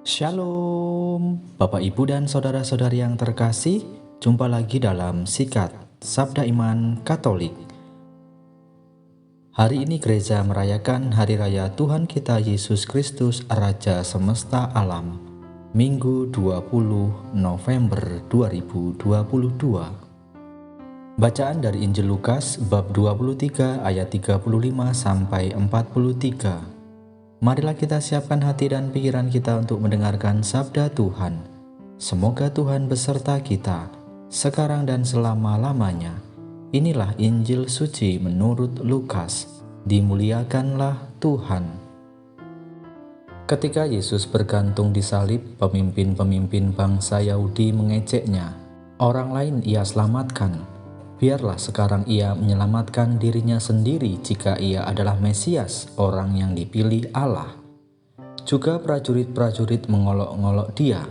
Shalom, Bapak Ibu dan saudara-saudari yang terkasih, jumpa lagi dalam Sikat Sabda Iman Katolik. Hari ini gereja merayakan Hari Raya Tuhan kita Yesus Kristus Raja Semesta Alam, Minggu 20 November 2022. Bacaan dari Injil Lukas bab 23 ayat 35 sampai 43. Marilah kita siapkan hati dan pikiran kita untuk mendengarkan sabda Tuhan. Semoga Tuhan beserta kita, sekarang dan selama-lamanya. Inilah Injil suci menurut Lukas. Dimuliakanlah Tuhan. Ketika Yesus bergantung di salib, pemimpin-pemimpin bangsa Yahudi mengejeknya. Orang lain ia selamatkan. Biarlah sekarang ia menyelamatkan dirinya sendiri jika ia adalah Mesias, orang yang dipilih Allah. Juga prajurit-prajurit mengolok-ngolok dia.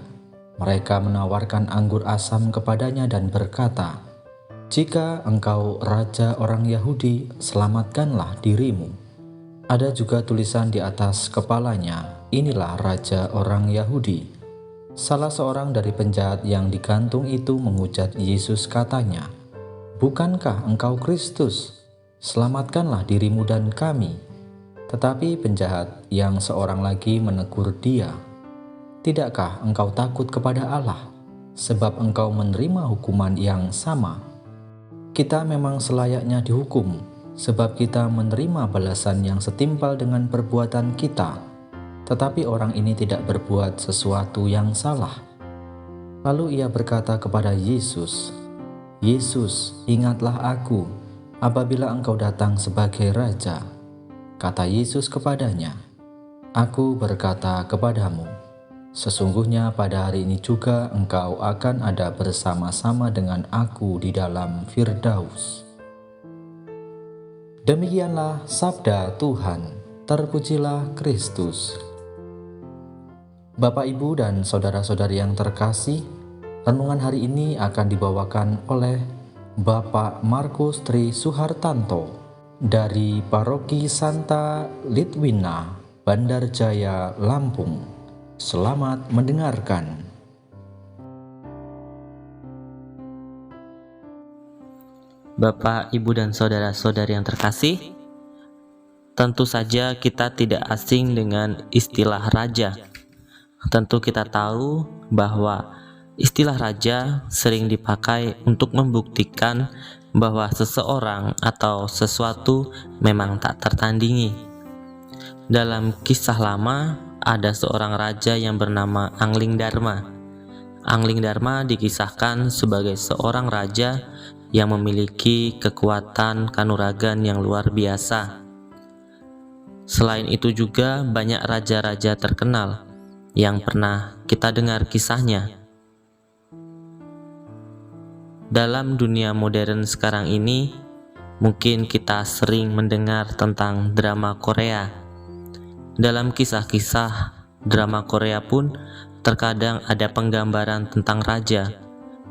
Mereka menawarkan anggur asam kepadanya dan berkata, "Jika engkau raja orang Yahudi, selamatkanlah dirimu." Ada juga tulisan di atas kepalanya, "Inilah raja orang Yahudi." Salah seorang dari penjahat yang digantung itu menghujat Yesus, katanya, "Bukankah engkau Kristus? Selamatkanlah dirimu dan kami." Tetapi penjahat yang seorang lagi menegur dia, "Tidakkah engkau takut kepada Allah, sebab engkau menerima hukuman yang sama? Kita memang selayaknya dihukum, sebab kita menerima balasan yang setimpal dengan perbuatan kita. Tetapi orang ini tidak berbuat sesuatu yang salah." Lalu ia berkata kepada Yesus, "Yesus, ingatlah aku apabila engkau datang sebagai raja." Kata Yesus kepadanya, "Aku berkata kepadamu, sesungguhnya pada hari ini juga engkau akan ada bersama-sama dengan aku di dalam Firdaus." Demikianlah sabda Tuhan. Terpujilah Kristus. Bapak, Ibu, dan saudara-saudari yang terkasih, renungan hari ini akan dibawakan oleh Bapak Markus Tri Suhartanto dari Paroki Santa Litwina, Bandarjaya, Lampung. Selamat mendengarkan. Bapak, Ibu, dan saudara-saudari yang terkasih, tentu saja kita tidak asing dengan istilah raja. Tentu kita tahu bahwa istilah raja sering dipakai untuk membuktikan bahwa seseorang atau sesuatu memang tak tertandingi. Dalam kisah lama, ada seorang raja yang bernama Anglingdarma. Anglingdarma dikisahkan sebagai seorang raja yang memiliki kekuatan kanuragan yang luar biasa. Selain itu juga banyak raja-raja terkenal yang pernah kita dengar kisahnya. Dalam dunia modern sekarang ini, mungkin kita sering mendengar tentang drama Korea. Dalam kisah-kisah drama Korea pun terkadang ada penggambaran tentang raja,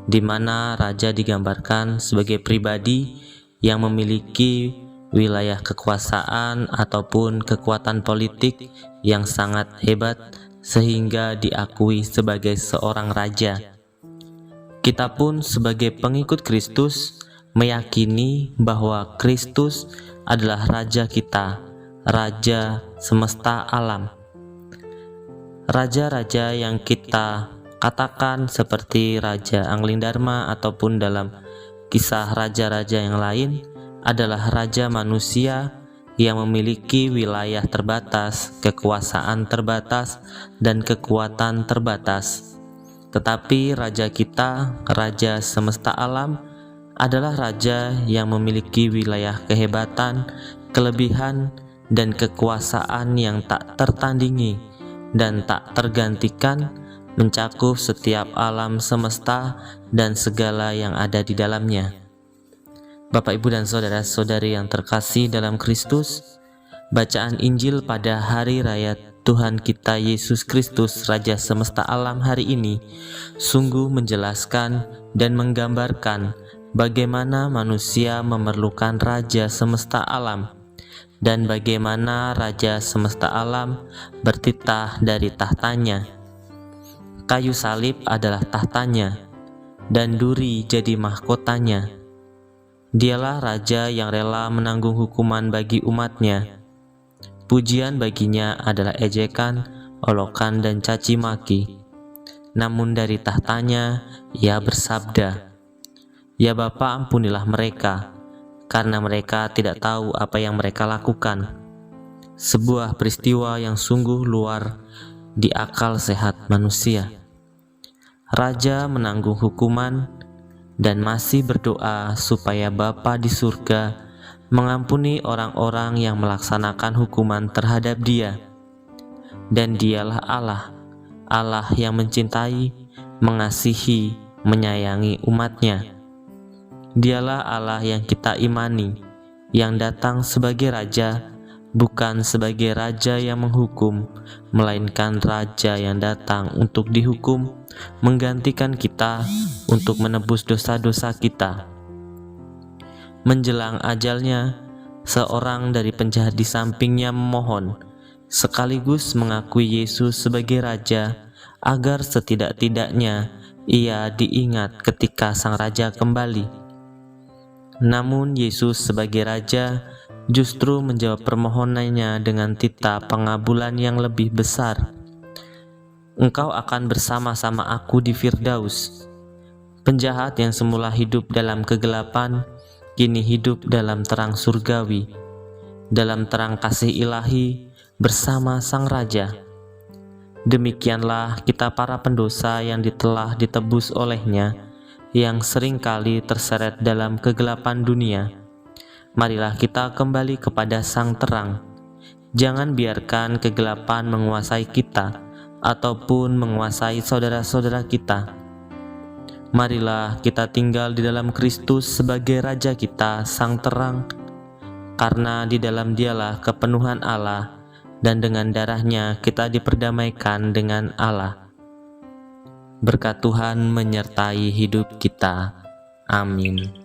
di mana raja digambarkan sebagai pribadi yang memiliki wilayah kekuasaan ataupun kekuatan politik yang sangat hebat sehingga diakui sebagai seorang raja. Kita pun sebagai pengikut Kristus meyakini bahwa Kristus adalah raja kita, raja semesta alam. Raja-raja yang kita katakan seperti Raja Anglingdarma ataupun dalam kisah raja-raja yang lain adalah raja manusia yang memiliki wilayah terbatas, kekuasaan terbatas, dan kekuatan terbatas. Tetapi raja kita, raja semesta alam, adalah raja yang memiliki wilayah kehebatan, kelebihan, dan kekuasaan yang tak tertandingi dan tak tergantikan, mencakup setiap alam semesta dan segala yang ada di dalamnya. Bapak, Ibu, dan saudara-saudari yang terkasih dalam Kristus, bacaan Injil pada Hari Raya Tuhan kita Yesus Kristus Raja Semesta Alam hari ini sungguh menjelaskan dan menggambarkan bagaimana manusia memerlukan Raja Semesta Alam dan bagaimana Raja Semesta Alam bertitah dari tahtanya. Kayu salib adalah tahtanya, dan duri jadi mahkotanya. Dialah Raja yang rela menanggung hukuman bagi umatnya. Pujian baginya adalah ejekan, olokan, dan caci maki. Namun dari tahtanya ia bersabda, "Ya Bapa, ampunilah mereka, karena mereka tidak tahu apa yang mereka lakukan." Sebuah peristiwa yang sungguh luar di akal sehat manusia. Raja menanggung hukuman dan masih berdoa supaya Bapa di surga mengampuni orang-orang yang melaksanakan hukuman terhadap dia. Dan dialah Allah, Allah yang mencintai, mengasihi, menyayangi umatnya. Dialah Allah yang kita imani, yang datang sebagai Raja, bukan sebagai raja yang menghukum, melainkan raja yang datang untuk dihukum, menggantikan kita untuk menebus dosa-dosa kita. Menjelang ajalnya, seorang dari penjahat di sampingnya memohon, sekaligus mengakui Yesus sebagai raja, agar setidak-tidaknya ia diingat ketika sang raja kembali. Namun Yesus sebagai raja justru menjawab permohonannya dengan titah pengabulan yang lebih besar. "Engkau akan bersama-sama aku di Firdaus." Penjahat yang semula hidup dalam kegelapan, kini hidup dalam terang surgawi, dalam terang kasih ilahi bersama Sang Raja. Demikianlah kita para pendosa yang telah ditebus olehnya, yang seringkali terseret dalam kegelapan dunia. Marilah kita kembali kepada Sang Terang. Jangan biarkan kegelapan menguasai kita ataupun menguasai saudara-saudara kita. Marilah kita tinggal di dalam Kristus sebagai Raja kita, Sang Terang, karena di dalam Dialah kepenuhan Allah, dan dengan darahnya kita diperdamaikan dengan Allah. Berkat Tuhan menyertai hidup kita. Amin.